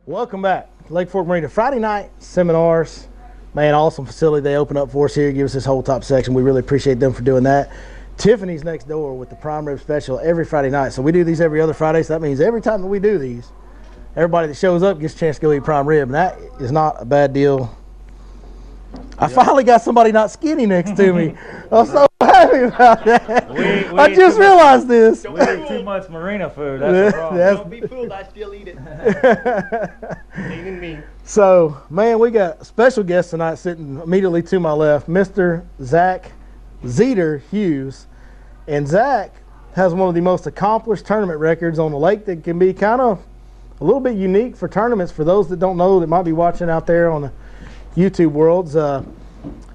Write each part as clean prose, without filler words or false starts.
Welcome back to Lake Fork Marina. Friday night seminars. Man, awesome facility they open up for us here. Give us this whole top section. We really appreciate them for doing that. Tiffany's next door with the prime rib special every Friday night. So we do these every other Friday. So that means every time that we do these, everybody that shows up gets a chance to go eat prime rib. And that is not a bad deal. I finally got somebody not skinny next to me. I'm so happy about that. I just realized this. We eat too much marina food. That's the problem. Don't be fooled. I still eat it. Even me. So, man, we got a special guest tonight sitting immediately to my left, Mr. Zach Zeter Hughes. And Zach has one of the most accomplished tournament records on the lake that can be kind of a little bit unique for tournaments. For those that don't know, that might be watching out there on the YouTube worlds,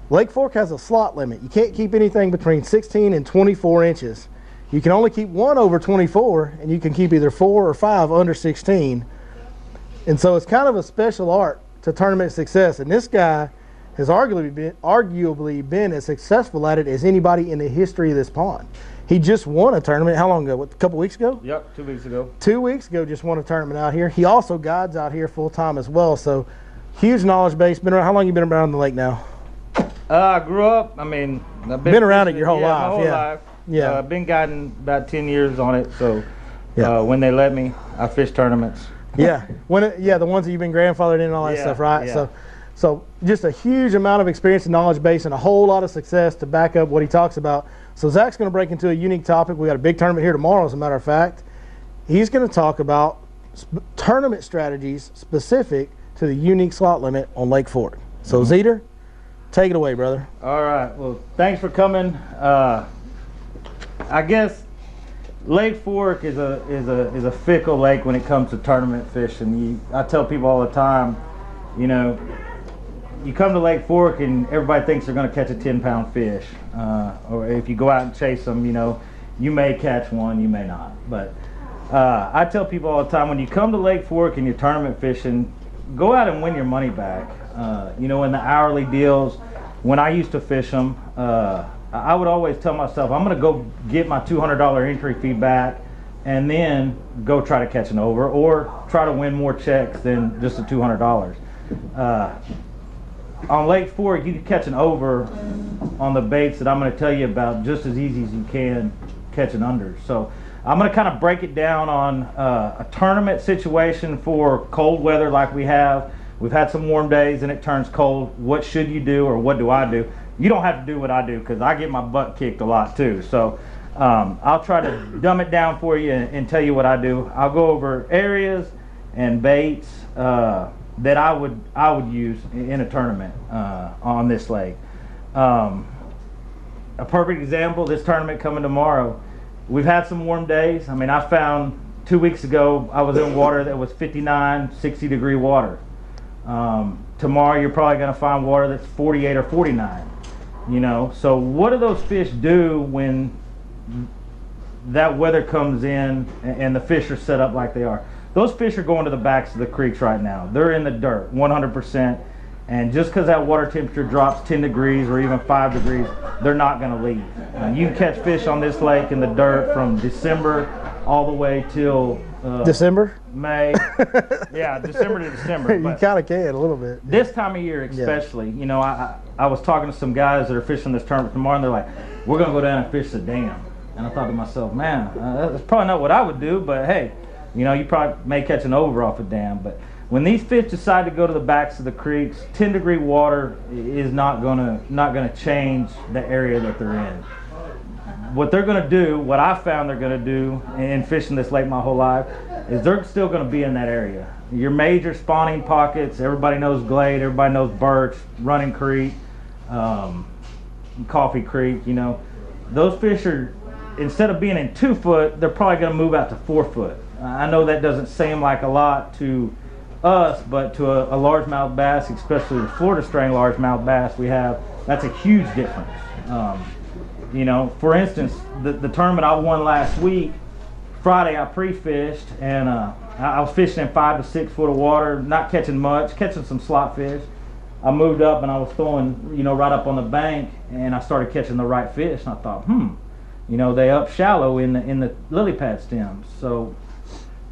Lake Fork has a slot limit. You can't keep anything between 16 and 24 inches. You can only keep one over 24, and you can keep either 4 or 5 under 16. And so it's kind of a special art to tournament success. And this guy has arguably been as successful at it as anybody in the history of this pond. He just won a tournament. How long ago? What, a couple weeks ago? Yep, 2 weeks ago. 2 weeks ago, just won a tournament out here. He also guides out here full time as well. So huge knowledge base. Been around. How long you been around the lake now? I grew up. I've been around it your whole life. My whole life. Yeah. I've been guiding about 10 years on it. So Yeah. when they let me, I fish tournaments. Yeah. The ones that you've been grandfathered in and all that stuff, right? Yeah. So just a huge amount of experience and knowledge base and a whole lot of success to back up what he talks about. So Zach's going to break into a unique topic. We got a big tournament here tomorrow, as a matter of fact. He's going to talk about tournament strategies specific to the unique slot limit on Lake Fork. So Zeter, take it away, brother. All right. Well, thanks for coming. I guess Lake Fork is a fickle lake when it comes to tournament fishing. I tell people all the time, you know, you come to Lake Fork and everybody thinks they're going to catch a 10-pound fish. Or if you go out and chase them, you know, you may catch one, you may not. But I tell people all the time, when you come to Lake Fork and you're tournament fishing, go out and win your money back. You know, in the hourly deals, when I used to fish them, I would always tell myself, I'm going to go get my $200 entry fee back and then go try to catch an over or try to win more checks than just the $200. On Lake Fork, you can catch an over on the baits that I'm going to tell you about just as easy as you can catch an under. So I'm going to kind of break it down on a tournament situation for cold weather like we have. We've had some warm days and it turns cold. What should you do, or what do I do? You don't have to do what I do, because I get my butt kicked a lot too. So I'll try to dumb it down for you and tell you what I do. I'll go over areas and baits that I would use in a tournament on this lake. A perfect example, this tournament coming tomorrow. We've had some warm days. I mean, I found 2 weeks ago I was in water that was 59, 60 degree water. Tomorrow you're probably going to find water that's 48 or 49. You know, so what do those fish do when that weather comes in and the fish are set up like they are? Those fish are going to the backs of the creeks right now. They're in the dirt 100%. And just because that water temperature drops 10 degrees or even 5 degrees, they're not going to leave. You can catch fish on this lake in the dirt from December all the way till December? May. Yeah, December to December. You kind of can a little bit. This time of year especially, you know, I was talking to some guys that are fishing this tournament tomorrow, and they're like, we're going to go down and fish the dam. And I thought to myself, man, that's probably not what I would do, but hey, you know, you probably may catch an over off a dam. But when these fish decide to go to the backs of the creeks, 10 degree water is not gonna change the area that they're in. What they're gonna do, what I found they're gonna do in fishing this lake my whole life, is they're still gonna be in that area. Your major spawning pockets, everybody knows Glade, everybody knows Birch, Running Creek, Coffee Creek, you know. Those fish are, instead of being in 2 foot, they're probably gonna move out to 4 foot. I know that doesn't seem like a lot to us, but to a largemouth bass, especially the Florida strain largemouth bass we have, that's a huge difference. You know, for instance, the tournament I won last week, Friday I pre-fished, and I was fishing in 5 to 6 foot of water, not catching much, catching some slot fish. I moved up and I was throwing, you know, right up on the bank, and I started catching the right fish, and I thought, you know, they up shallow in the lily pad stems. So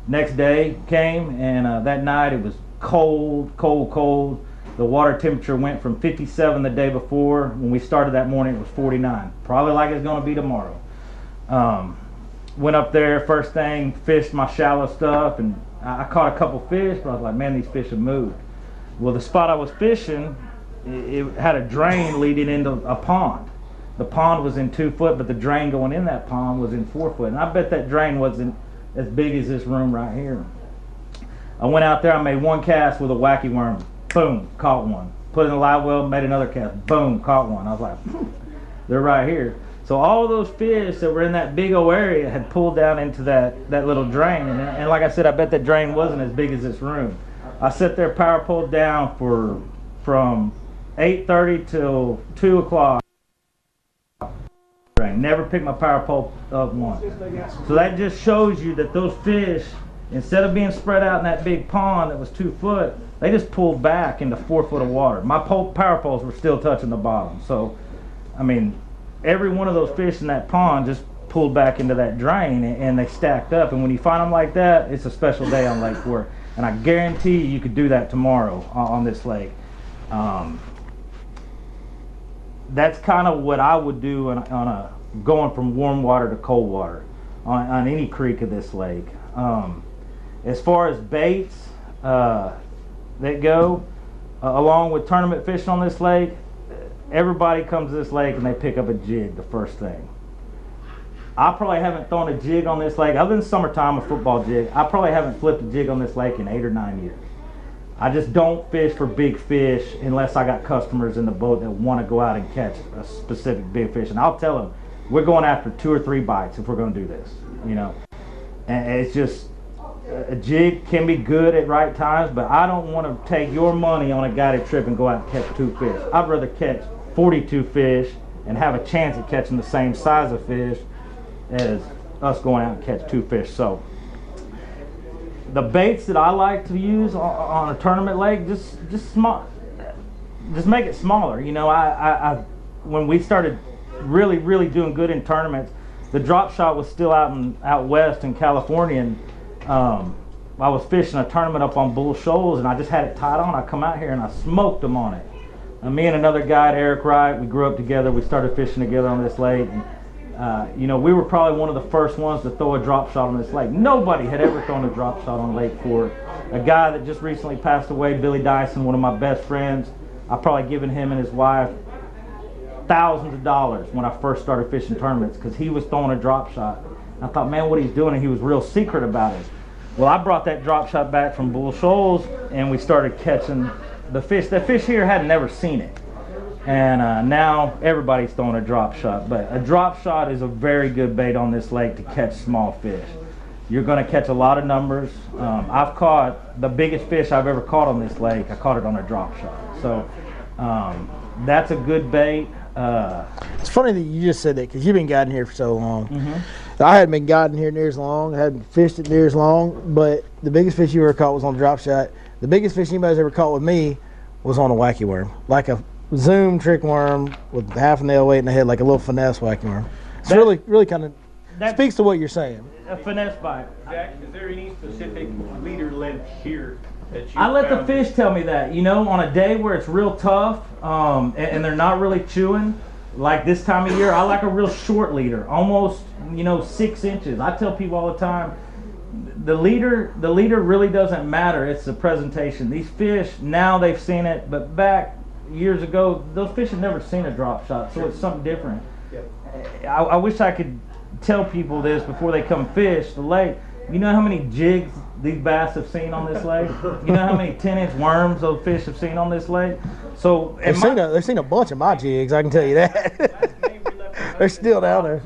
Next day came, and that night it was cold, cold, cold. The water temperature went from 57 the day before. When we started that morning, it was 49. Probably like it's going to be tomorrow. Went up there first thing, fished my shallow stuff, and I caught a couple fish, but I was like, man, these fish have moved. Well, the spot I was fishing, it had a drain leading into a pond. The pond was in 2 foot, but the drain going in that pond was in 4 foot. And I bet that drain wasn't as big as this room right here. I went out there, I made one cast with a Wacky Worm. Boom, caught one. Put in a live well, made another cast. Boom, caught one. I was like, they're right here. So all of those fish that were in that big old area had pulled down into that little drain. And like I said, I bet that drain wasn't as big as this room. I sat there power pulled down from 8:30 till 2 o'clock. Never picked my power pole up once. So that just shows you that those fish, instead of being spread out in that big pond that was 2 foot, they just pulled back into 4 foot of water. My power poles were still touching the bottom. So, I mean, every one of those fish in that pond just pulled back into that drain, and they stacked up. And when you find them like that, it's a special day on Lake Fork. And I guarantee you could do that tomorrow on this lake. That's kind of what I would do on a going from warm water to cold water on any creek of this lake. As far as baits that go, along with tournament fishing on this lake, everybody comes to this lake and they pick up a jig the first thing. I probably haven't thrown a jig on this lake, other than summertime, a football jig. I probably haven't flipped a jig on this lake in 8 or 9 years. I just don't fish for big fish unless I got customers in the boat that want to go out and catch a specific big fish. And I'll tell them, we're going after 2 or 3 bites if we're going to do this, you know. And it's just, a jig can be good at right times, but I don't want to take your money on a guided trip and go out and catch 2 fish. I'd rather catch 42 fish and have a chance at catching the same size of fish as us going out and catch 2 fish. So the baits that I like to use on a tournament lake, just make it smaller. You know, I when we started really doing good in tournaments, the drop shot was still out west in California, and I was fishing a tournament up on Bull Shoals, and I just had it tied on. I come out here and I smoked them on it. Me and another guy, Eric Wright, we grew up together. We started fishing together on this lake. And, you know, we were probably one of the first ones to throw a drop shot on this lake. Nobody had ever thrown a drop shot on Lake Fork. A guy that just recently passed away, Billy Dyson, one of my best friends, I probably given him and his wife thousands of dollars when I first started fishing tournaments because he was throwing a drop shot. I thought, man, what he's doing, and he was real secret about it. Well, I brought that drop shot back from Bull Shoals, and we started catching the fish. The fish here had never seen it. And now everybody's throwing a drop shot. But a drop shot is a very good bait on this lake to catch small fish. You're going to catch a lot of numbers. I've caught the biggest fish I've ever caught on this lake. I caught it on a drop shot. So that's a good bait. It's funny that you just said that because you've been guiding here for so long. Mm-hmm. I hadn't been guiding here near as long. I hadn't fished it near as long. But the biggest fish you ever caught was on a drop shot. The biggest fish anybody's ever caught with me was on a Wacky Worm. Like a Zoom trick worm with half a nail weight in the head, like a little finesse Wacky Worm. It's really kind of speaks to what you're saying. A finesse bite. Jack, is there any specific leader length here that you I let the found? fish tell me that. You know, on a day where it's real tough and they're not really chewing, like this time of year, I like a real short leader, almost, you know, 6 inches. I tell people all the time, the leader really doesn't matter. It's the presentation. These fish, now they've seen it, but back years ago, those fish had never seen a drop shot, so it's something different. Yep. I wish I could tell people this before they come fish the lake. You know how many jigs these bass have seen on this lake? You know how many 10-inch worms those fish have seen on this lake? So they've seen a bunch of my jigs, I can tell you that. They're still down there.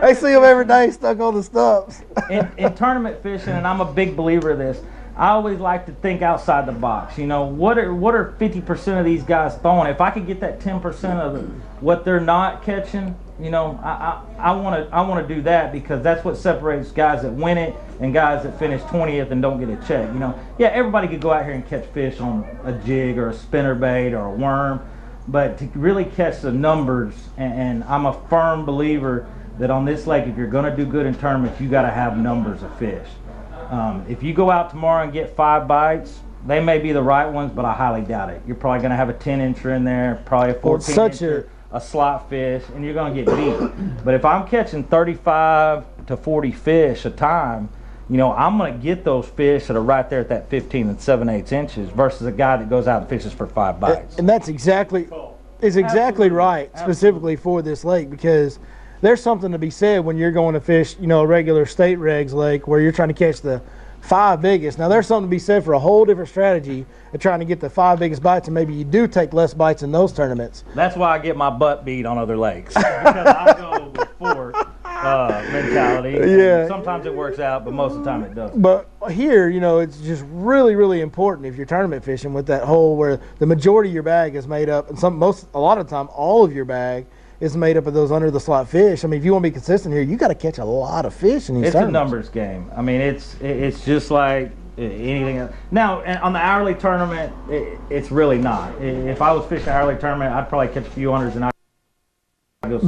They see them every day stuck on the stumps. in tournament fishing, and I'm a big believer of this, I always like to think outside the box. You know, what are 50% of these guys throwing? If I could get that 10% of what they're not catching, you know, I want to do that, because that's what separates guys that win it and guys that finish 20th and don't get a check. You know, yeah, everybody could go out here and catch fish on a jig or a spinnerbait or a worm, but to really catch the numbers, and I'm a firm believer that on this lake, if you're going to do good in tournaments, you got to have numbers of fish. If you go out tomorrow and get 5 bites, they may be the right ones, but I highly doubt it. You're probably going to have a 10-incher in there, probably a 14-incher, a slot fish, and you're going to get beat. But if I'm catching 35 to 40 fish a time, you know, I'm going to get those fish that are right there at that 15 and 7/8 inches versus a guy that goes out and fishes for 5 bites. And that's exactly right, specifically for this lake, because there's something to be said when you're going to fish, you know, a regular state regs lake where you're trying to catch the 5 biggest. Now, there's something to be said for a whole different strategy of trying to get the 5 biggest bites, and maybe you do take less bites in those tournaments. That's why I get my butt beat on other lakes, because I go with fork mentality. Yeah. And sometimes it works out, but most of the time it doesn't. But here, you know, it's just really, really important if you're tournament fishing with that hole where the majority of your bag is made up, and a lot of the time, all of your bag is made up of those under the slot fish. I mean, if you want to be consistent here, you got to catch a lot of fish in these tournaments. It's a numbers game. I mean, it's just like anything else. Now, on the hourly tournament, it's really not. If I was fishing an hourly tournament, I'd probably catch a few unders and I'd go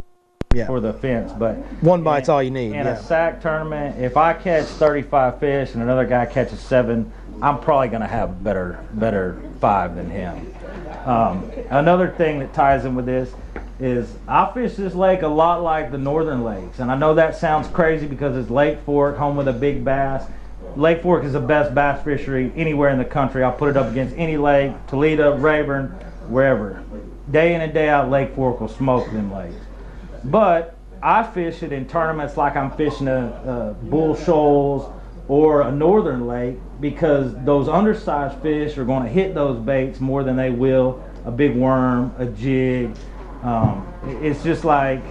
for the fence. But one bite's all you need. In a sack tournament, if I catch 35 fish and another guy catches 7, I'm probably going to have better 5 than him. Another thing that ties in with this is I fish this lake a lot like the northern lakes, and I know that sounds crazy because it's Lake Fork, home with a big bass. Lake Fork is the best bass fishery anywhere in the country. I'll put it up against any lake, Toledo, Rayburn, wherever. Day in and day out, Lake Fork will smoke them lakes. But I fish it in tournaments like I'm fishing a Bull Shoals or a northern lake, because those undersized fish are going to hit those baits more than they will a big worm, a jig. It's just like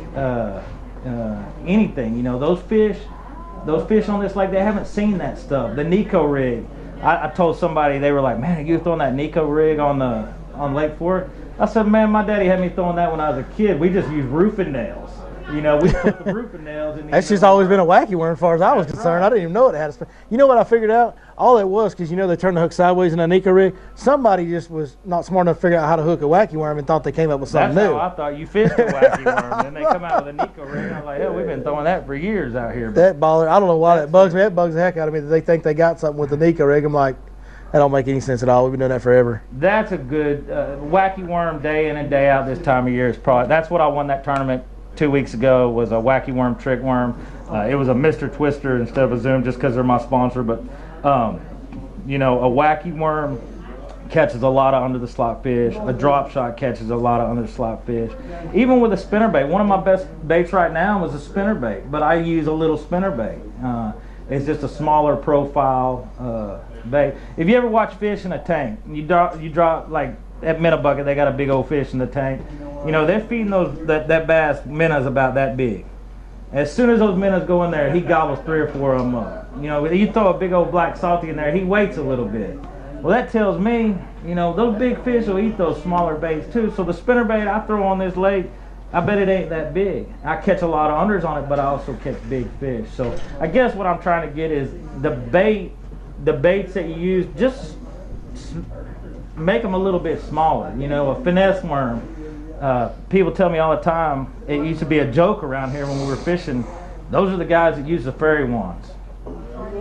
anything, you know. Those fish on this lake, they haven't seen that stuff. The Nico rig. I told somebody, they were like, "Man, are you throwing that Nico rig on Lake Fork?" I said, "Man, my daddy had me throwing that when I was a kid. We just used roofing nails. You know, we put the roofing nails in." That's just always been a wacky worm, as far as I was concerned. Right. I didn't even know it had a. You know what I figured out? All it was, because you know they turn the hook sideways in a Nico rig. Somebody just was not smart enough to figure out how to hook a wacky worm and thought they came up with something new. That's how I thought you fished a wacky worm. And then they come out with a Nico rig. And I'm like, hell, we've been throwing that for years out here. That baller, I don't know why that bugs me. That bugs the heck out of me that they think they got something with the Nico rig. I'm like, that don't make any sense at all. We've been doing that forever. That's a good wacky worm day in and day out this time of year. Is probably that's what I won that tournament 2 weeks ago, was a wacky worm trick worm. It was a Mr. Twister instead of a Zoom, just because they're my sponsor. But you know, a wacky worm catches a lot of under the slot fish. A drop shot catches a lot of under the slot fish. Even with a spinnerbait, one of my best baits right now was a spinnerbait, but I use a little spinnerbait. It's just a smaller profile bait. If you ever watch fish in a tank, you drop like at minnow bucket, they got a big old fish in the tank. You know, they're feeding that bass minnows about that big. As soon as those minnows go in there, he gobbles 3 or 4 of them up. You know, you throw a big old black salty in there, he waits a little bit. Well, that tells me, you know, those big fish will eat those smaller baits too. So the spinnerbait I throw on this lake, I bet it ain't that big. I catch a lot of unders on it, but I also catch big fish. So I guess what I'm trying to get is the baits that you use, just make them a little bit smaller. You know, a finesse worm. People tell me all the time, it used to be a joke around here when we were fishing, those are the guys that use the fairy wands.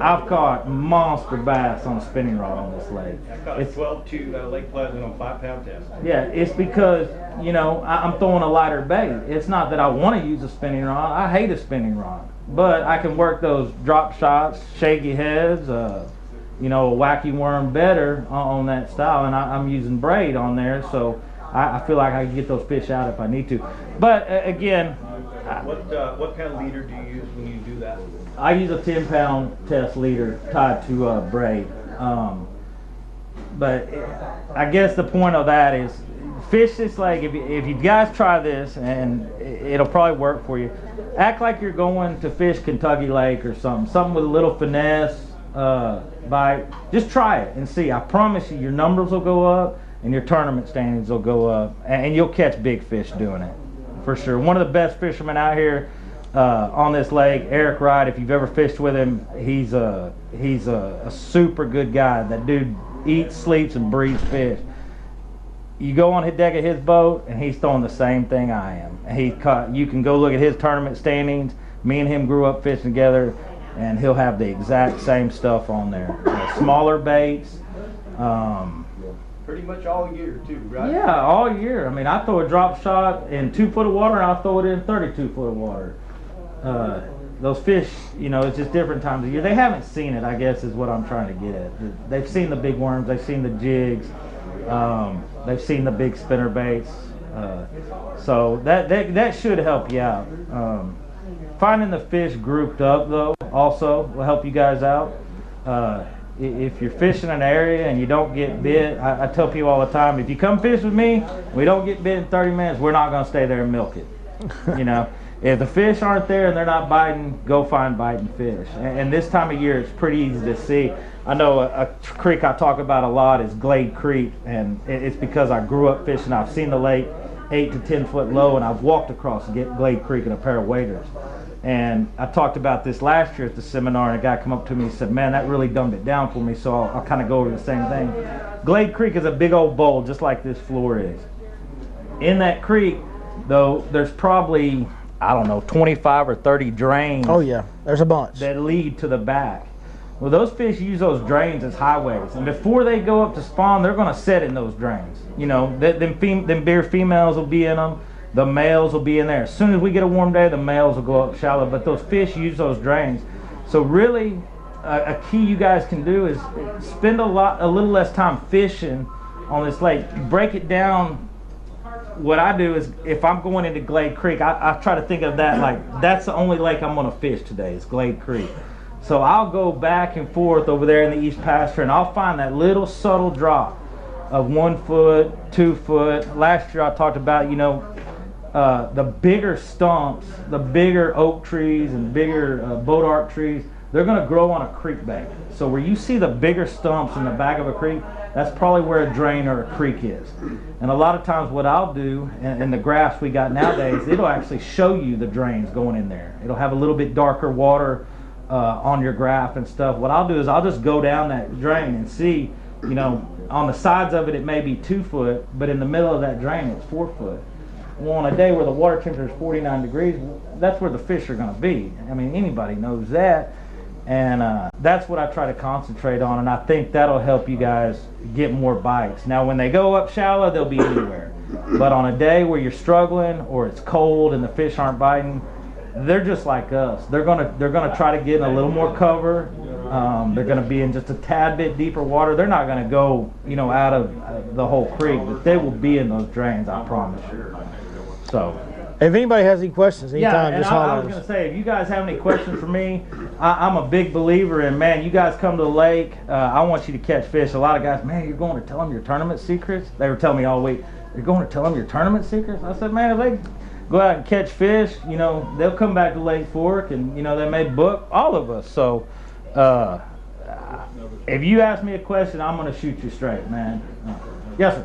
I've caught monster bass on a spinning rod on this lake. I caught a 12-2 Lake Pleasant on 5-pound test. Yeah, it's because, you know, I'm throwing a lighter bait. It's not that I want to use a spinning rod. I hate a spinning rod. But I can work those drop shots, shaky heads, you know, a wacky worm better on that style. And I'm using braid on there, so I feel like I can get those fish out if I need to. But again, what kind of leader do you use when you do that? I use a 10-pound test leader tied to a braid. But I guess the point of that is, fish this lake. If you guys try this, and it'll probably work for you, act like you're going to fish Kentucky Lake or something with a little finesse bite. Just try it and see. I promise you, your numbers will go up and your tournament standings will go up, and you'll catch big fish doing it for sure. One of the best fishermen out here on this lake, Eric Wright. If you've ever fished with him, he's a super good guy. That dude eats, sleeps, and breathes fish. You go on his deck of his boat, and he's throwing the same thing I am. You can go look at his tournament standings. Me and him grew up fishing together, and he'll have the exact same stuff on there. Smaller baits. Pretty much all year too, right? Yeah, all year. I mean, I throw a drop shot in 2 foot of water, and I throw it in 32 foot of water. Those fish, you know, it's just different times of year. They haven't seen it, I guess, is what I'm trying to get at. They've seen the big worms, they've seen the jigs, they've seen the big spinner baits. So that should help you out. Finding the fish grouped up, though, also will help you guys out. If you're fishing an area and you don't get bit, I tell people all the time, if you come fish with me, we don't get bit in 30 minutes, we're not going to stay there and milk it. You know, if the fish aren't there and they're not biting, go find biting fish. And this time of year, it's pretty easy to see. I know a creek I talk about a lot is Glade Creek, and it's because I grew up fishing. I've seen the lake 8 to 10 foot low, and I've walked across Glade Creek in a pair of waders. And I talked about this last year at the seminar, and a guy come up to me and said, man, that really dumbed it down for me, so I'll kind of go over the same thing. Glade Creek is a big old bowl, just like this floor is. In that creek, though, there's probably, I don't know, 25 or 30 drains. Oh yeah, there's a bunch that lead to the back. Well, those fish use those drains as highways, and before they go up to spawn, they're going to set in those drains. You know, them bigger females will be in them. The males will be in there. As soon as we get a warm day, the males will go up shallow, but those fish use those drains. So really, a key you guys can do is spend a little less time fishing on this lake. Break it down. What I do is, if I'm going into Glade Creek, I try to think of that like, that's the only lake I'm going to fish today, is Glade Creek. So I'll go back and forth over there in the East Pasture, and I'll find that little subtle drop of 1 foot, 2 foot. Last year I talked about, you know, the bigger stumps, the bigger oak trees and bigger boat arc trees, they're going to grow on a creek bank. So where you see the bigger stumps in the back of a creek, that's probably where a drain or a creek is. And a lot of times what I'll do, in the graphs we got nowadays, it'll actually show you the drains going in there. It'll have a little bit darker water on your graph and stuff. What I'll do is I'll just go down that drain and see, you know, on the sides of it, it may be 2 foot, but in the middle of that drain, it's 4 foot. Well, on a day where the water temperature is 49 degrees, that's where the fish are going to be. I mean, anybody knows that. And that's what I try to concentrate on, and I think that'll help you guys get more bites. Now, when they go up shallow, they'll be anywhere. But on a day where you're struggling or it's cold and the fish aren't biting, they're just like us. They're gonna try to get in a little more cover. They're gonna be in just a tad bit deeper water. They're not gonna go, you know, out of the whole creek, but they will be in those drains, I promise you. So. If anybody has any questions, anytime, and just holler. I was going to say, if you guys have any questions for me, I'm a big believer in, man, you guys come to the lake, I want you to catch fish. A lot of guys, man, you're going to tell them your tournament secrets? They were telling me all week, you're going to tell them your tournament secrets? I said, man, if they go out and catch fish, you know, they'll come back to Lake Fork, and, you know, they may book all of us. So, if you ask me a question, I'm going to shoot you straight, man. Yes, sir.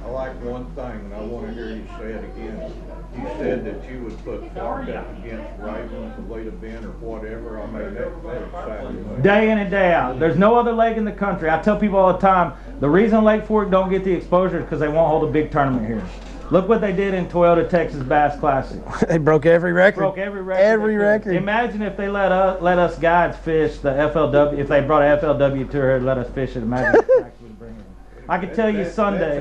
I like one thing, and I want to hear you say it again. You said that you would put farm up against ravens and lay a bin or whatever. I mean, that exciting. Day in and day out. There's no other lake in the country. I tell people all the time, the reason Lake Fork don't get the exposure is because they won't hold a big tournament here. Look what they did in Toyota Texas Bass Classic. They broke every record. Broke every record. Every record. Imagine if they let us guides fish the FLW. If they brought a FLW tour here and let us fish it, imagine the tracks we'd bring in. I can tell you Sunday.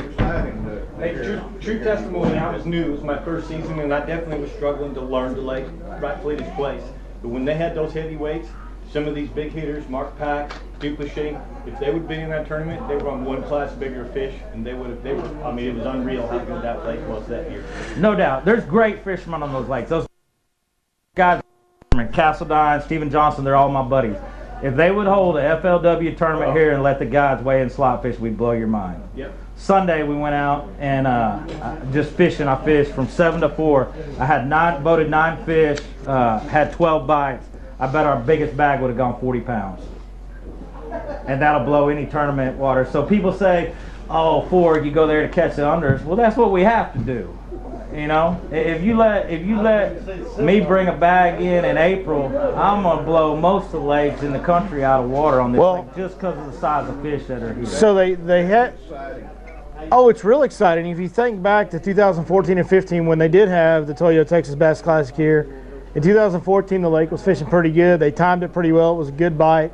Hey, true testimony, I was new. It was my first season, and I definitely was struggling to learn the lake rightfully displaced. But when they had those heavyweights, some of these big hitters, Mark Pack, Duplessis, if they would be in that tournament, they were on one class bigger fish, and I mean, it was unreal how good that lake was that year. No doubt. There's great fishermen on those lakes. Those guys, Castledine, Steven Johnson, they're all my buddies. If they would hold a FLW tournament here and let the guys weigh in slot fish, we'd blow your mind. Yep. Sunday we went out and just fishing. I fished from 7 to 4. I had voted 9 fish, had 12 bites. I bet our biggest bag would have gone 40 pounds. And that'll blow any tournament water. So people say, oh, Ford, you go there to catch the unders. Well, that's what we have to do. You know, if you let me bring a bag in April, I'm gonna blow most of the lakes in the country out of water on this lake just because of the size of fish that are here. So they had. Oh, it's real exciting. If you think back to 2014 and 15 when they did have the Toyota Texas Bass Classic here, In 2014, the lake was fishing pretty good. They timed it pretty well. It was a good bite.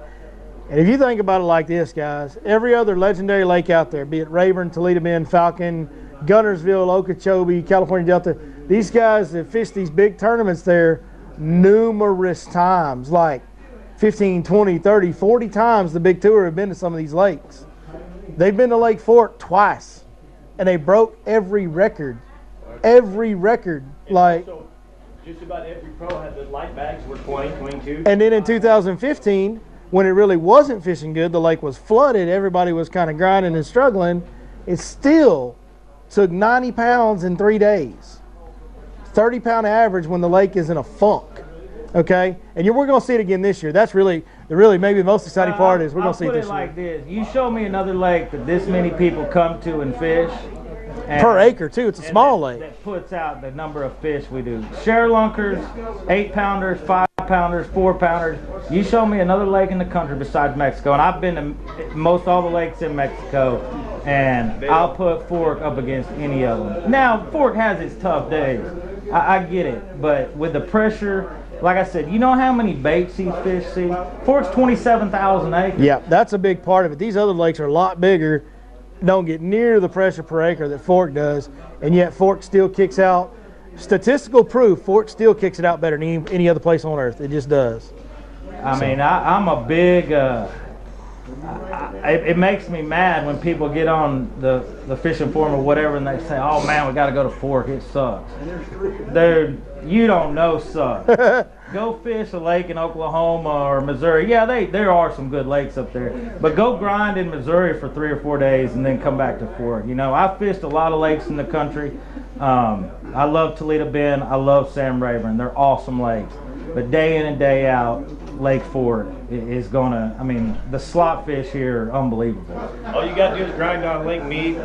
And if you think about it like this, guys, every other legendary lake out there, be it Rayburn, Toledo Bend, Falcon, Guntersville, Okeechobee, California Delta, these guys have fished these big tournaments there numerous times, like 15, 20, 30, 40 times the big tour have been to some of these lakes. They've been to Lake Fork twice, and they broke every record. Every record. Like, so just about every pro had the light bags were 20, 22. And then in 2015, when it really wasn't fishing good, the lake was flooded, everybody was kind of grinding and struggling, it still took 90 pounds in 3 days. 30-pound average when the lake is in a funk. Okay? And we're going to see it again this year. That's really maybe the most exciting part is we're going to see it this year. I'll put it like this. You show me another lake that this many people come to and fish. Per acre, too. It's a small lake. That puts out the number of fish we do. Share lunkers, 8-pounders, 5-pounders, 4-pounders. You show me another lake in the country besides Mexico, and I've been to most all the lakes in Mexico, and I'll put Fork up against any of them. Now, Fork has its tough days. I get it, but with the pressure, like I said, you know how many baits these fish see? Fork's 27,000 acres. Yeah, that's a big part of it. These other lakes are a lot bigger, don't get near the pressure per acre that Fork does, and yet Fork still kicks out. Statistical proof, Fork still kicks it out better than any other place on earth. It just does. I mean, I'm a big, it makes me mad when people get on the fishing forum or whatever and they say, oh man, we got to go to Fork, it sucks. Dude, you don't know sucks. Go fish a lake in Oklahoma or Missouri. Yeah, there are some good lakes up there. But go grind in Missouri for 3 or 4 days and then come back to Fork. You know, I've fished a lot of lakes in the country. I love Toledo Bend. I love Sam Rayburn. They're awesome lakes. But day in and day out, Lake Fork is going to, I mean, the slot fish here are unbelievable. All you got to do is grind on Lake Mead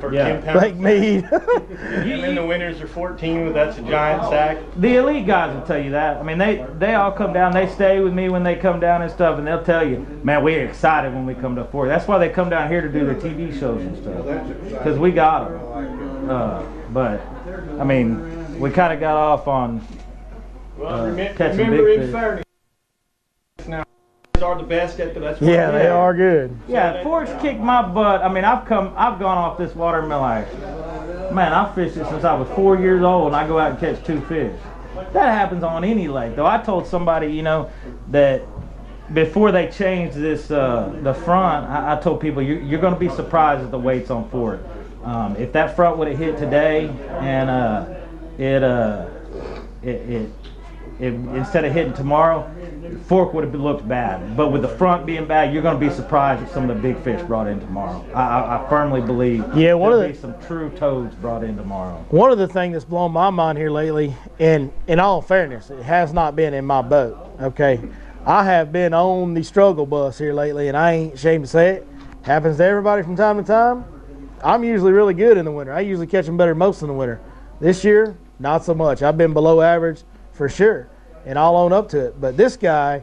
for 10 pounds. Lake Mead. And then the winners are 14, that's a giant sack. The elite guys will tell you that. I mean, they all come down, they stay with me when they come down and stuff, and they'll tell you, man, we're excited when we come to Fork. That's why they come down here to do their TV shows and stuff, because we got them. But, I mean, we kind of got off on catching remember big in fish. fairness, now are the best at the best. Yeah, they are good. Yeah, Fork's kicked my butt. I mean, I've gone off this water and been like, man, I've fished it since I was 4 years old, and I go out and catch 2 fish. That happens on any lake, though. I told somebody, you know, that before they changed this, the front, I told people, you're going to be surprised at the weights on Fork. If that front would have hit today, and instead of hitting tomorrow, Fork would have looked bad. But with the front being bad, you're going to be surprised at some of the big fish brought in tomorrow. I firmly believe there'll be some true toads brought in tomorrow. One of the things that's blown my mind here lately, and in all fairness, it has not been in my boat, okay? I have been on the struggle bus here lately, and I ain't ashamed to say it. Happens to everybody from time to time. I'm usually really good in the winter. I usually catch them better most in the winter. This year, not so much. I've been below average for sure, and I'll own up to it. But this guy,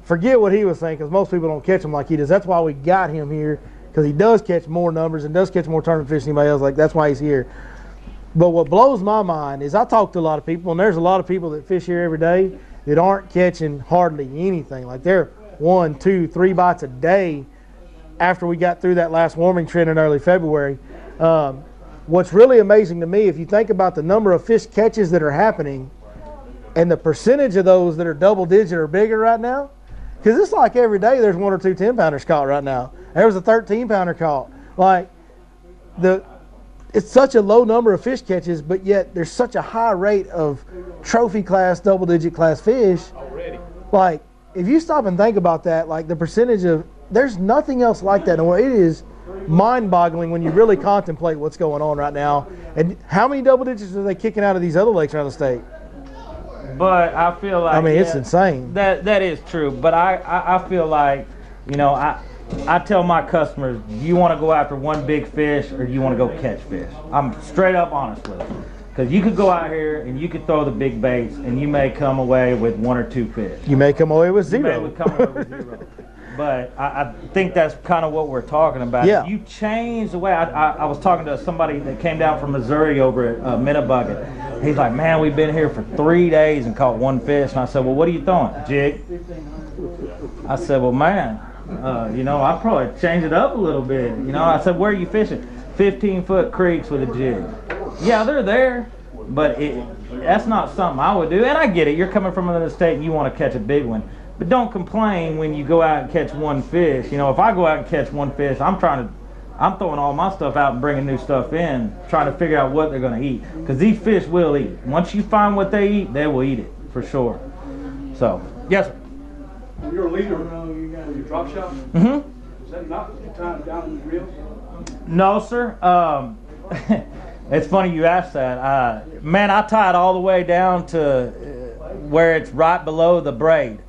forget what he was saying, because most people don't catch him like he does. That's why we got him here, because he does catch more numbers and does catch more tournament fish than anybody else. Like, that's why he's here. But what blows my mind is I talk to a lot of people, and there's a lot of people that fish here every day that aren't catching hardly anything. Like, they're 1, 2, 3 bites a day after we got through that last warming trend in early February. What's really amazing to me, if you think about the number of fish catches that are happening and the percentage of those that are double digit or bigger right now, because it's like every day there's 1 or 2 10-pounders caught right now. There was a 13-pounder caught. Like, it's such a low number of fish catches, but yet there's such a high rate of trophy class, double digit class fish. Already. Like, if you stop and think about that, like the percentage of, there's nothing else like that in the world. It is mind-boggling when you really contemplate what's going on right now. And how many double digits are they kicking out of these other lakes around the state? But I feel like, I mean, it's insane. That is true. But I feel like, you know, I tell my customers, do you want to go after one big fish or do you want to go catch fish? I'm straight up honest with them. Because you could go out here and you could throw the big baits and you may come away with 1 or 2 fish. You may come away with 0. You may come away with 0. But I think that's kind of what we're talking about. Yeah. You change the way. I was talking to somebody that came down from Missouri over at Minnebucket. He's like, man, we've been here for 3 days and caught one fish. And I said, well, what are you throwing? Jig. I said, well, man, you know, I'd probably change it up a little bit. You know, I said, where are you fishing? 15-foot creeks with a jig. Yeah, they're there, but that's not something I would do. And I get it. You're coming from another state and you want to catch a big one. But don't complain when you go out and catch one fish. You know, if I go out and catch one fish, I'm throwing all my stuff out and bringing new stuff in, trying to figure out what they're going to eat. Because these fish will eat. Once you find what they eat, they will eat it, for sure. So, yes, sir. You're a leader with your drop shot? Mm-hmm. Is that not tied down in the reels? No, sir. It's funny you asked that. Man, I tie it all the way down to where it's right below the braid.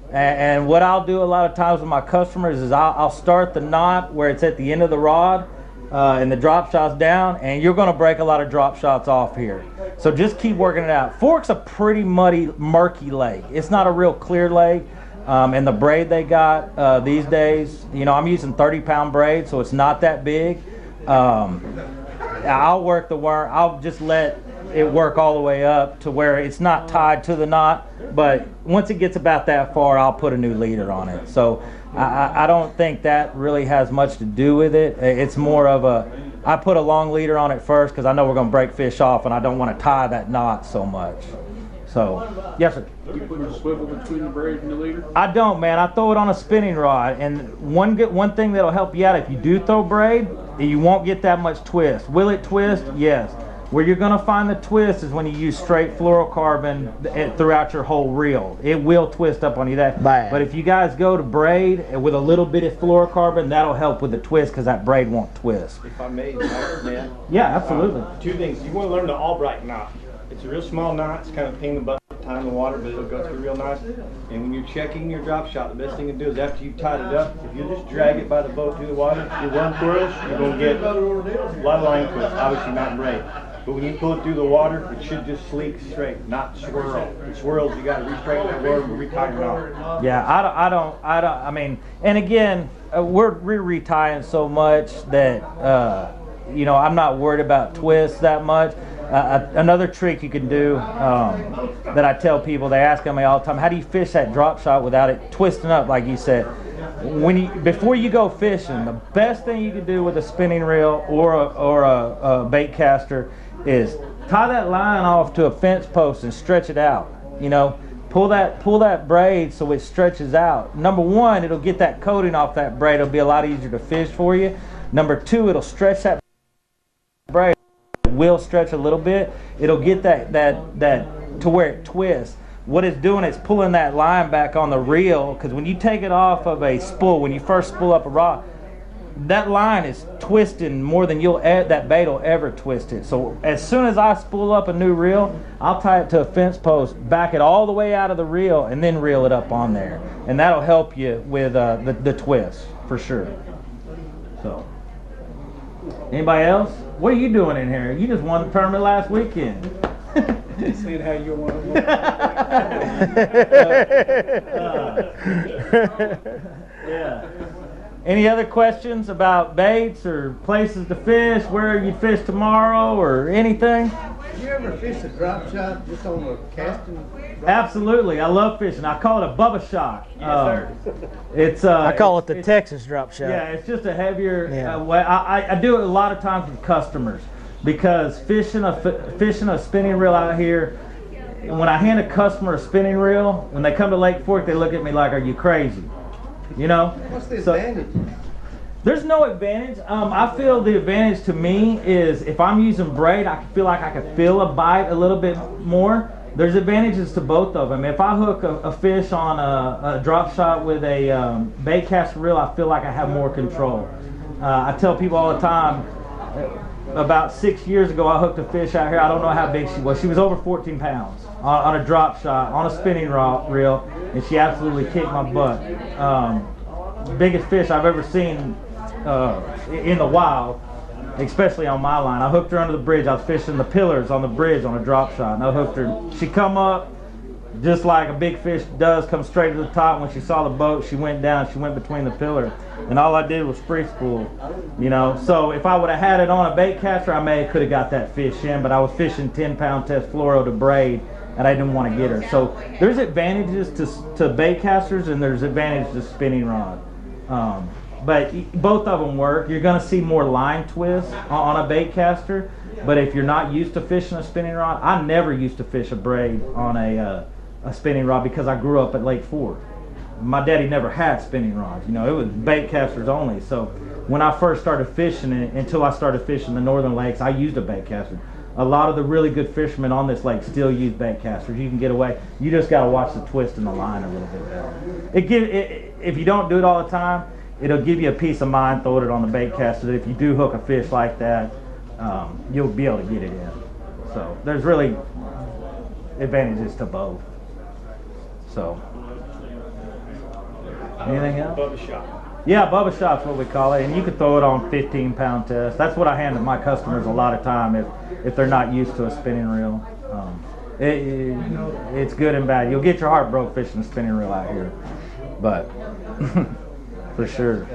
And what I'll do a lot of times with my customers is I'll start the knot where it's at the end of the rod and the drop shot's down, and you're going to break a lot of drop shots off here. So just keep working it out. Fork's a pretty murky lake. It's not a real clear lake. And the braid they got these days, you know, I'm using 30-pound braid, so it's not that big. I'll work the worm. I'll just let it work all the way up to where it's not tied to the knot. But once it gets about that far, I'll put a new leader on it. So I don't think that really has much to do with it. It's more of I put a long leader on it first because I know we're going to break fish off, and I don't want to tie that knot so much. So, yes, sir. You put a swivel between the braid and the leader? I don't, man. I throw it on a spinning rod. And one thing that'll help you out, if you do throw braid, you won't get that much twist. Will it twist? Yes. Where you're going to find the twist is when you use straight fluorocarbon throughout your whole reel. It will twist up on you that. Bad. But if you guys go to braid with a little bit of fluorocarbon, that'll help with the twist because that braid won't twist. If I may, man. Yeah, absolutely. Two things. You want to learn the Albright knot. It's a real small knot. It's kind of a pain in the butt to tie in the water, but it'll go through real nice. And when you're checking your drop shot, the best thing to do is after you've tied it up, if you just drag it by the boat through the water, your worm twirls, you're going to get a lot of line twists, obviously not in braid. But when you pull it through the water, it should just sleek straight, not swirl. If it swirls, you got to re-straighten that worm and retie your knot. Yeah, I mean, and again, we're retying so much that, you know, I'm not worried about twists that much. Another trick you can do that I tell people, they ask me all the time, how do you fish that drop shot without it twisting up like you said? Before you go fishing, the best thing you can do with a spinning reel or a bait caster is tie that line off to a fence post and stretch it out. You know, pull that braid so it stretches out. Number one, it'll get that coating off that braid. It'll be a lot easier to fish for you. Number two, it'll stretch that braid. It will stretch a little bit. It'll get that to where it twists. What it's doing is pulling that line back on the reel, because when you take it off of a spool, when you first spool up a rod, that line is twisting more than that bait will ever twist it. So as soon as I spool up a new reel, I'll tie it to a fence post, back it all the way out of the reel, and then reel it up on there. And that'll help you with the twist, for sure. So, anybody else? What are you doing in here? You just won the tournament last weekend. Seeing how you want to yeah. Any other questions about baits or places to fish, where you fish tomorrow or anything? Did you ever fish a drop shot just on a casting? Absolutely. I love fishing. I call it a Bubba shot. It's I call it the Texas drop shot. Yeah, it's just a heavier Yeah. I do it a lot of times with customers, because fishing a spinning reel out here, when I hand a customer a spinning reel, when they come to Lake Fork, they look at me like, are you crazy? You know? What's the advantage? There's no advantage. I feel the advantage to me is if I'm using braid, I feel like I can feel a bite a little bit more. There's advantages to both of them. If I hook a fish on a drop shot with a bait caster reel, I feel like I have more control. I tell people all the time, about 6 years ago, I hooked a fish out here. I don't know how big she was. She was over 14 pounds on a drop shot, on a spinning reel, and she absolutely kicked my butt. Biggest fish I've ever seen in the wild, especially on my line. I hooked her under the bridge. I was fishing the pillars on the bridge on a drop shot, and I hooked her. She come up, Just like a big fish does come straight to the top. When she saw the boat, she went down, she went between the pillar. And all I did was free spool, you know. So if I would have had it on a bait caster, I may have could have got that fish in, but I was fishing 10-pound test fluoro to braid, and I didn't want to get her. So there's advantages to bait casters, and there's advantages to spinning rod. But both of them work. You're going to see more line twists on a bait caster, but if you're not used to fishing a spinning rod, I never used to fish a braid on a spinning rod because I grew up at Lake Fork. My daddy never had spinning rods, you know, it was bait casters only. So when I first started fishing it, until I started fishing the northern lakes, I used a bait caster. A lot of the really good fishermen on this lake still use bait casters. You can get away. You just got to watch the twist in the line a little bit better. If you don't do it all the time, it'll give you a peace of mind throwing it on the bait caster that if you do hook a fish like that, you'll be able to get it in. So there's really advantages to both. So. Anything else? Bubba shot. Yeah, Bubba shot's what we call it, and you can throw it on 15-pound test. That's what I hand to my customers a lot of time if they're not used to a spinning reel. It's good and bad. You'll get your heart broke fishing a spinning reel out here, but for sure.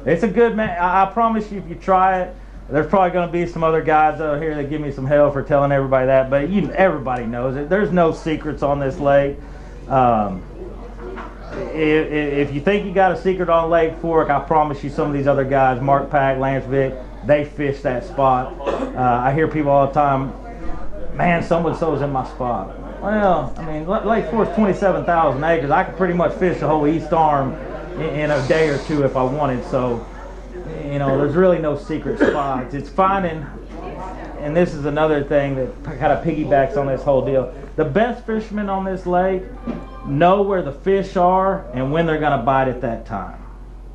It's a good man. I promise you, if you try it, there's probably going to be some other guys out here that give me some hell for telling everybody that, but everybody knows it. There's no secrets on this lake. If you think you got a secret on Lake Fork, I promise you some of these other guys, Mark Pack, Lance Vick, they fish that spot. I hear people all the time, man, so-and-so's in my spot. Well, I mean, Lake Fork's 27,000 acres. I could pretty much fish the whole east arm in a day or two if I wanted. So, you know, there's really no secret spots. It's finding, and this is another thing that kind of piggybacks on this whole deal. The best fishermen on this lake know where the fish are and when they're going to bite at that time.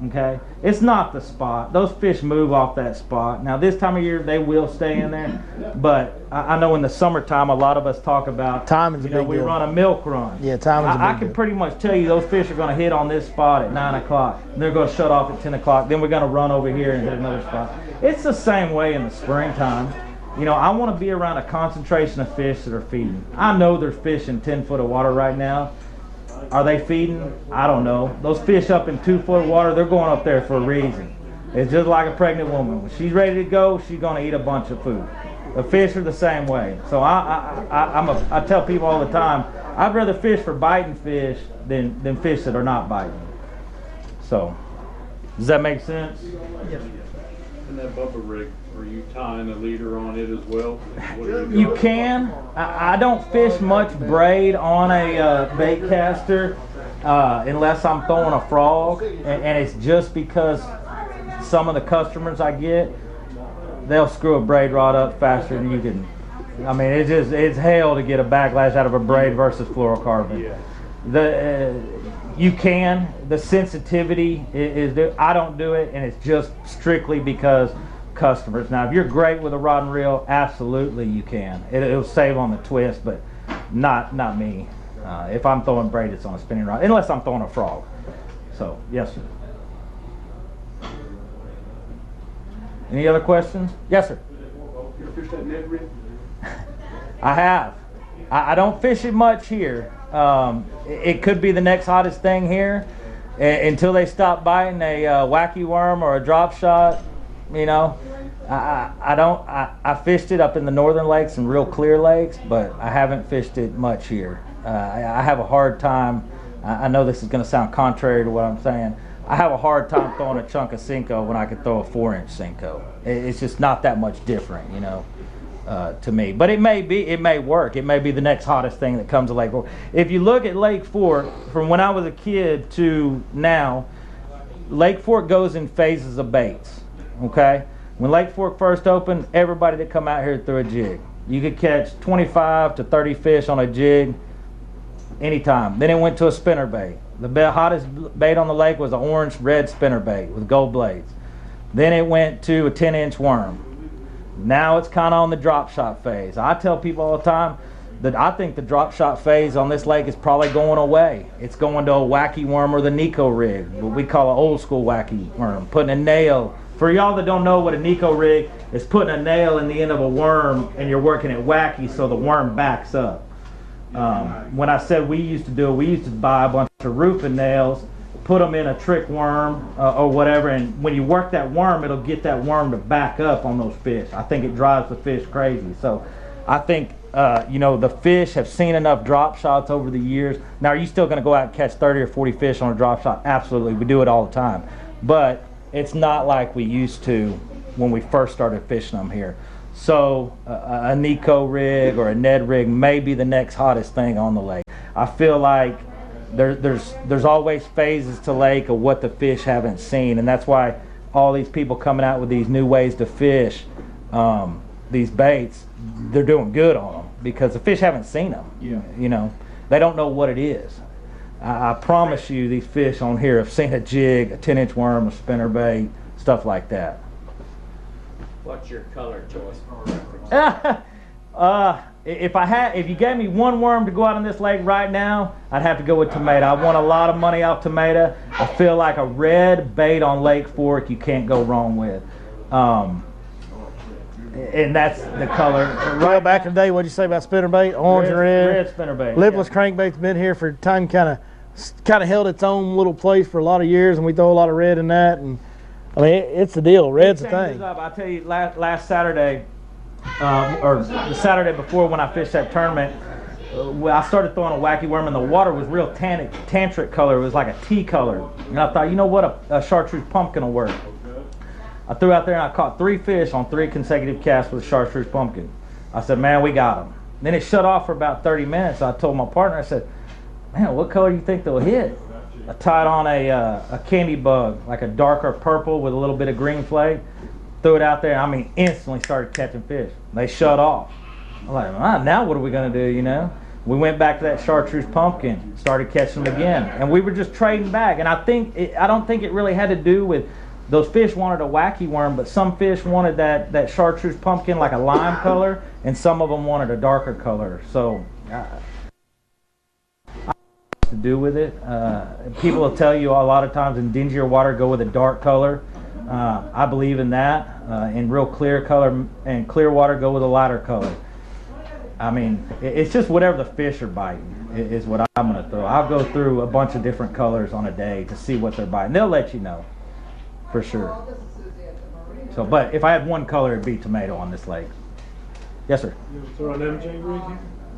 Okay? It's not the spot. Those fish move off that spot. Now, this time of year, they will stay in there. But I know in the summertime, a lot of us talk about, timing's a big we deal. run a milk run. Yeah, timing's a big I can deal. pretty much tell you those fish are going to hit on this spot at 9 o'clock. And they're going to shut off at 10 o'clock. Then we're going to run over here and hit another spot. It's the same way in the springtime. You know, I want to be around a concentration of fish that are feeding. I know there's fish in 10 foot of water right now. Are they feeding? I don't know. Those fish up in 2 foot of water, they're going up there for a reason. It's just like a pregnant woman. When she's ready to go, she's going to eat a bunch of food. The fish are the same way. So I tell people all the time, I'd rather fish for biting fish than fish that are not biting. So, does that make sense? Yes. And that Bubba rig, are you tying a leader on it as well? You can. I don't fish much braid on a bait caster unless I'm throwing a frog, and it's just because some of the customers I get, they'll screw a braid rod up faster than you can. I mean, it's hell to get a backlash out of a braid versus fluorocarbon. Yeah. You can. The sensitivity is I don't do it, and it's just strictly because customers. Now, if you're great with a rod and reel, absolutely you can. It'll save on the twist, but not me. If I'm throwing braid, it's on a spinning rod, unless I'm throwing a frog. So, yes, sir. Any other questions? Yes, sir. You ever fish that Ned rig? I have. I don't fish it much here. It could be the next hottest thing here until they stop biting a Wacky Worm or a drop shot. You know, I fished it up in the northern lakes and real clear lakes, but I haven't fished it much here. I have a hard time. I know this is going to sound contrary to what I'm saying. I have a hard time throwing a chunk of Cinco when I could throw a 4-inch Cinco. It's just not that much different, you know. To me, but it may work. It may be the next hottest thing that comes to Lake Fork. If you look at Lake Fork from when I was a kid to now, Lake Fork goes in phases of baits. Okay, when Lake Fork first opened, everybody that come out here threw a jig. You could catch 25 to 30 fish on a jig anytime. Then it went to a spinner bait. The hottest bait on the lake was an orange-red spinner bait with gold blades. Then it went to a 10-inch worm. Now it's kind of on the drop shot phase. I tell people all the time that I think the drop shot phase on this lake is probably going away. It's going to a Wacky Worm or the Nico rig, what we call an old school Wacky Worm, putting a nail For y'all that don't know what a Nico rig is, putting a nail in the end of a worm and you're working it wacky so the worm backs up. When I said we used to do it, we used to buy a bunch of roofing nails, put them in a trick worm or whatever, and when you work that worm, it'll get that worm to back up on those fish. I think it drives the fish crazy. So I think, you know, the fish have seen enough drop shots over the years. Now, are you still going to go out and catch 30 or 40 fish on a drop shot? Absolutely. We do it all the time. But it's not like we used to when we first started fishing them here. So a Nico rig or a Ned rig may be the next hottest thing on the lake. I feel like there's always phases to lake of what the fish haven't seen, and that's why all these people coming out with these new ways to fish, these baits, they're doing good on them because the fish haven't seen them. Yeah. You know, they don't know what it is. I promise you, these fish on here have seen a jig, a 10-inch worm, a spinnerbait, stuff like that. What's your color choice? If you gave me one worm to go out on this lake right now, I'd have to go with tomato. I want a lot of money off tomato. I feel like a red bait on Lake Fork you can't go wrong with. And that's the color. Well, back in the day, what'd you say about spinnerbait? Orange and red. Red spinnerbait. Lipless crankbait's been here for time, kind of held its own little place for a lot of years, and we throw a lot of red in that. And I mean, it's the deal. Red's the thing. I tell you, last Saturday, or the Saturday before when I fished that tournament, I started throwing a Wacky Worm, and the water was real tantric color. It was like a tea color. And I thought, you know what, a chartreuse pumpkin will work. I threw out there and I caught 3 fish on 3 consecutive casts with a chartreuse pumpkin. I said, man, we got them. Then it shut off for about 30 minutes. I told my partner, I said, man, what color do you think they'll hit? I tied on a candy bug, like a darker purple with a little bit of green flake. Threw it out there, and I mean, instantly started catching fish. They shut off. I'm like, now what are we going to do, you know? We went back to that chartreuse pumpkin, started catching them again. And we were just trading back. And I don't think it really had to do with those fish wanted a Wacky Worm, but some fish wanted that chartreuse pumpkin, like a lime color, and some of them wanted a darker color. So to do with it. People will tell you a lot of times in dingier water go with a dark color. I believe in that. In real clear color and clear water go with a lighter color. I mean, it's just whatever the fish are biting is what I'm going to throw. I'll go through a bunch of different colors on a day to see what they're biting. They'll let you know for sure. So, but if I had one color, it'd be tomato on this lake. Yes, sir. You ever throw an MJ rig?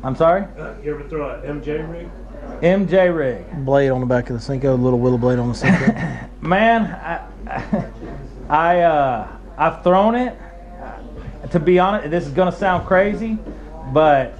I'm sorry? You ever throw an MJ rig? MJ rig. Blade on the back of the Cinco, little willow blade on the Cinco. Man, I've thrown it. To be honest, this is going to sound crazy, but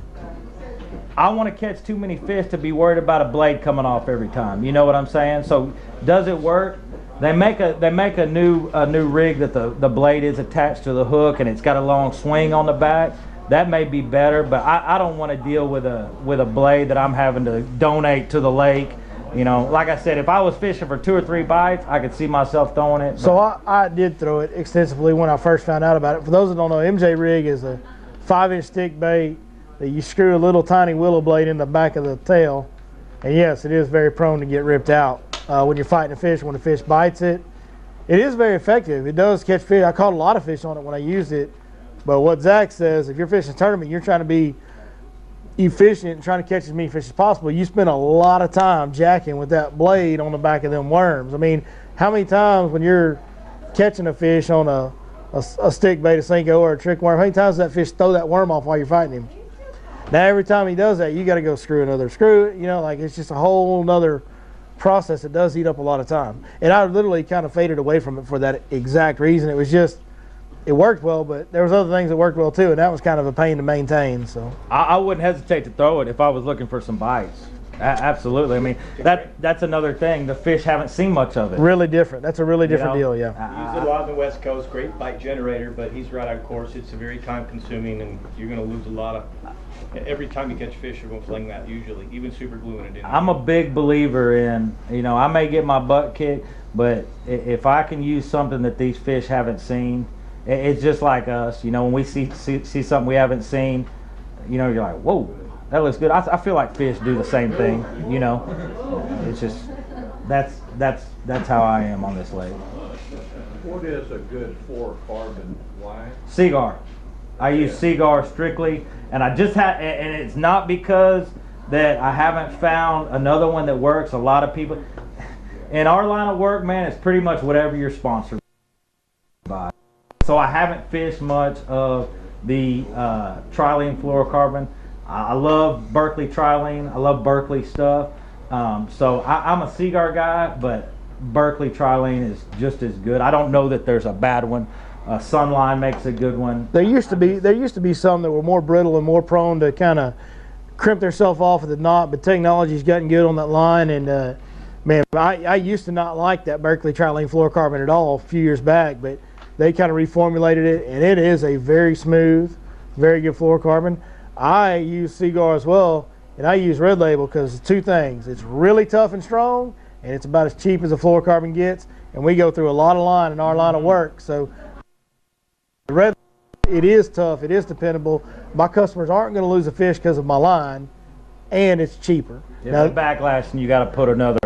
I want to catch too many fish to be worried about a blade coming off every time. You know what I'm saying? So does it work? They make a new rig that the blade is attached to the hook and it's got a long swing on the back. That may be better, but I don't want to deal with a blade that I'm having to donate to the lake. You know, like I said, if I was fishing for 2 or 3 bites, I could see myself throwing it. So I did throw it extensively when I first found out about it. For those that don't know, MJ rig is a 5-inch stick bait that you screw a little tiny willow blade in the back of the tail. And yes, it is very prone to get ripped out when you're fighting a fish. When the fish bites it, it is very effective. It does catch fish. I caught a lot of fish on it when I used it. But what Zach says, if you're fishing a tournament, you're trying to be efficient and trying to catch as many fish as possible. You spend a lot of time jacking with that blade on the back of them worms. I mean, how many times when you're catching a fish on a stick bait, a Cinco, or a trick worm, how many times does that fish throw that worm off while you're fighting him? Now, every time he does that, you got to go screw another screw. You know, like it's just a whole nother process that does eat up a lot of time. And I literally kind of faded away from it for that exact reason. It was just, it worked well, but there was other things that worked well too, and that was kind of a pain to maintain. So I wouldn't hesitate to throw it if I was looking for some bites. Absolutely. I mean, that's another thing. The fish haven't seen much of it. Really different. That's a really different deal, yeah. Use it a lot on the West Coast, great bite generator, but he's right on course. It's very time consuming, and you're going to lose a lot of. Every time you catch fish, you're going to fling that usually, even super gluing it in. I'm a big believer in, you know, I may get my butt kicked, but if I can use something that these fish haven't seen, it's just like us. You know, when we see something we haven't seen, you know, you're like, whoa, that looks good. I feel like fish do the same thing, you know. It's just, that's that's how I am on this lake. What is a good fluorocarbon line? Cigar. I use Cigar strictly, and I just had, and it's not because that I haven't found another one that works. A lot of people in our line of work, man, it's pretty much whatever you're sponsored by. So I haven't fished much of the trilene fluorocarbon. I love Berkeley trilene. I love Berkeley stuff. So I'm a Cigar guy, but Berkeley trilene is just as good. I don't know that there's a bad one. Sunline makes a good one. There used to be some that were more brittle and more prone to kind of crimp themselves off at the knot, but technology's gotten good on that line. And man, I used to not like that Berkeley trilene fluorocarbon at all a few years back, but they kind of reformulated it, and it is a very smooth, very good fluorocarbon. I use Cigar as well, and I use Red Label because two things: it's really tough and strong, and it's about as cheap as a fluorocarbon gets. And we go through a lot of line in our line of work, so the Red, it is tough, it is dependable. My customers aren't going to lose a fish because of my line, and it's cheaper. Yeah, Now, the backlash, and you got to put another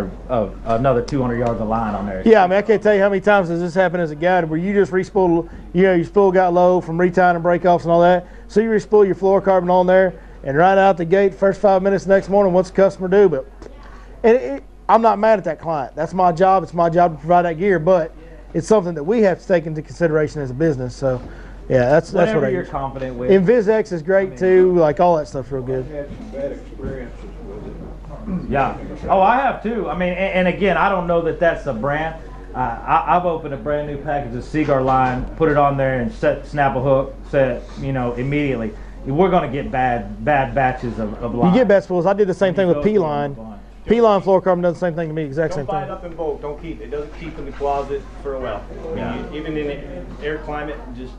200 yards of line on there. yeah, I mean, I can't tell you how many times has this happened as a guide where you just respool, your spool got low from retying and breakoffs and all that, so you respool your fluorocarbon on there, and right out the gate, first 5 minutes next morning, what's the customer do? But I'm not mad at that client. That's my job. It's my job to provide that gear, but it's something that we have to take into consideration as a business. So, yeah, that's what Whatever I you're use. confident with. InvisX is great too. Like all that stuff's real good. I've had some bad experiences with it. Yeah. Oh, I have too. I mean, and again, I don't know that that's the brand. I've opened a brand new package of Cigar line, put it on there, and snap a hook, set immediately. We're going to get bad batches of line. You get bad spools. I did the same thing with P-line. P-line fluorocarbon does the same thing to me, exact Don't same buy it thing. up in bulk. Don't keep it. It doesn't keep in the closet for a while. Even in the air climate, it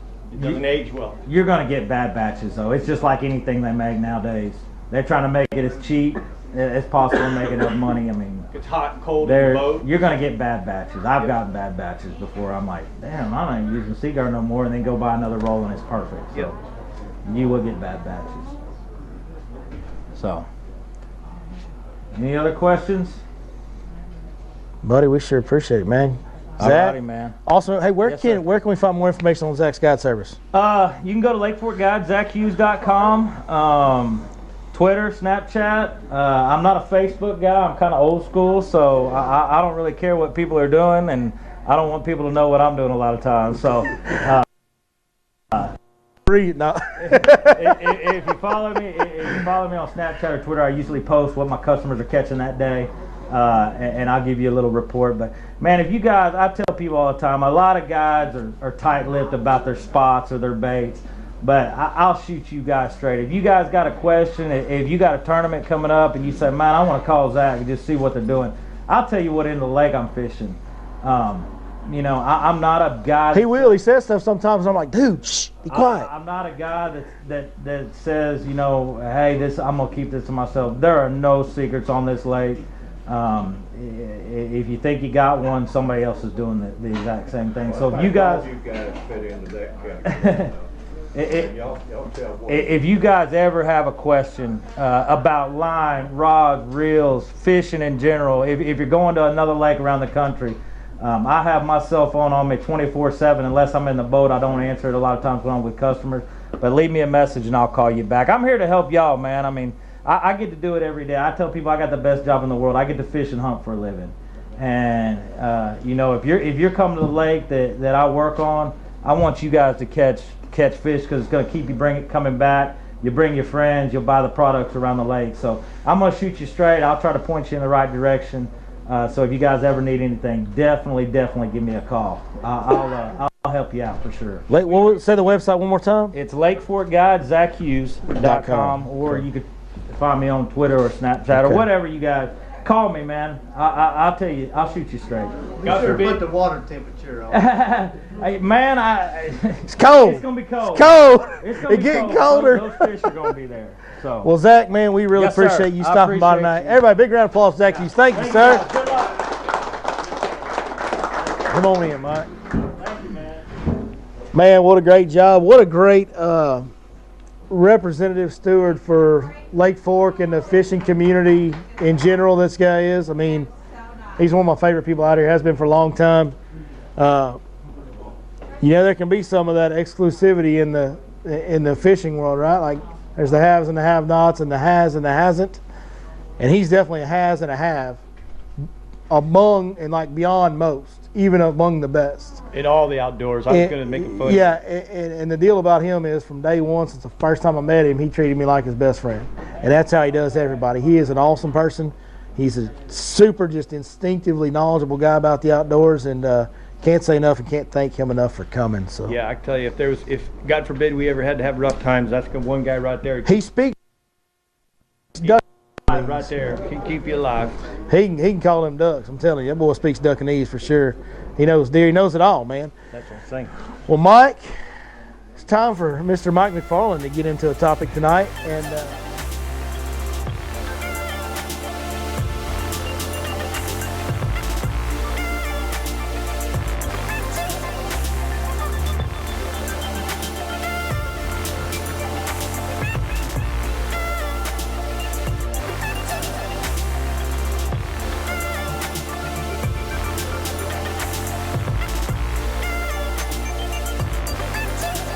doesn't age well. You're going to get bad batches, though. It's just like anything they make nowadays. They're trying to make it as cheap as possible and make enough money. I mean, It's hot and cold in the boat. you're going to get bad batches. I've gotten bad batches before. I'm like, damn, I'm not even using Cigar no more, and then go buy another roll and it's perfect. So Yep. you will get bad batches. So, any other questions? Buddy, we sure appreciate it, man. Alrighty, Zach, man. also, hey, where Yes, sir. can we find more information on Zach's guide service? You can go to Lake Fork Guide, ZachHughes.com. Twitter, Snapchat. I'm not a Facebook guy. I'm kind of old school, so I don't really care what people are doing, and I don't want people to know what I'm doing a lot of times. So if you follow me on Snapchat or Twitter, I usually post what my customers are catching that day, and I'll give you a little report. But man, if you guys, I tell people all the time, a lot of guides are tight-lipped about their spots or their baits. But I'll shoot you guys straight. If you guys got a question, if you got a tournament coming up and you say, man, I want to call Zach and just see what they're doing, I'll tell you what end of the lake I'm fishing. I'm not a guy. He will. He says stuff sometimes, and I'm like, dude, shh, be quiet. I'm not a guy that says, hey, I'm going to keep this to myself. There are no secrets on this lake. If you think you got one, somebody else is doing the exact same thing. So if you guys fit into that category. If you guys ever have a question about line, rods, reels, fishing in general, if you're going to another lake around the country, I have my cell phone on me 24/7. Unless I'm in the boat, I don't answer it a lot of times when I'm with customers. But leave me a message and I'll call you back. I'm here to help y'all, man. I mean, I get to do it every day. I tell people I got the best job in the world. I get to fish and hunt for a living. And if you're coming to the lake that I work on, I want you guys to catch fish because it's going to keep you coming back. You bring your friends, you'll buy the products around the lake. So I'm going to shoot you straight. I'll try to point you in the right direction. So if you guys ever need anything, definitely give me a call. I'll help you out for sure. Say the website one more time. It's Lake Fork Guide, ZachHughes.com, or you could find me on Twitter or Snapchat or whatever you guys. Call me, man. I'll tell you. I'll shoot you straight. Be sure to put the water temperature on. Hey, man, It's cold. It's gonna be cold. It's cold. It's gonna be getting cold. colder. Those fish are gonna be there. So. Well, Zach, man, we really Yes, sir. appreciate you I stopping by appreciate tonight. you. Everybody, big round of applause for Zach Hughes. Thank you, sir. Good luck. Come on in, Mike. Thank you, man. Man, what a great job. What a great representative steward for Lake Fork and the fishing community in general this guy is. I mean, He's one of my favorite people out here. Has been for a long time. You know, there can be some of that exclusivity in the fishing world, right? Like there's the haves and the have-nots, and the has and the hasn't. And he's definitely a has and a have among and like beyond most, even among the best. In all the outdoors, I was going to make a funny. Yeah, and the deal about him is from day one, since the first time I met him, he treated me like his best friend. And that's how he does everybody. He is an awesome person. He's a super, just instinctively knowledgeable guy about the outdoors, and can't say enough and can't thank him enough for coming. So Yeah, I can tell you, if God forbid we ever had to have rough times, that's one guy right there. he speaks Right there, can keep you alive. He can call them ducks. I'm telling you, that boy speaks Duckanese for sure. He knows deer. He knows it all, man. That's what I'm saying. Well, Mike, it's time for Mr. Mike McFarland to get into a topic tonight, and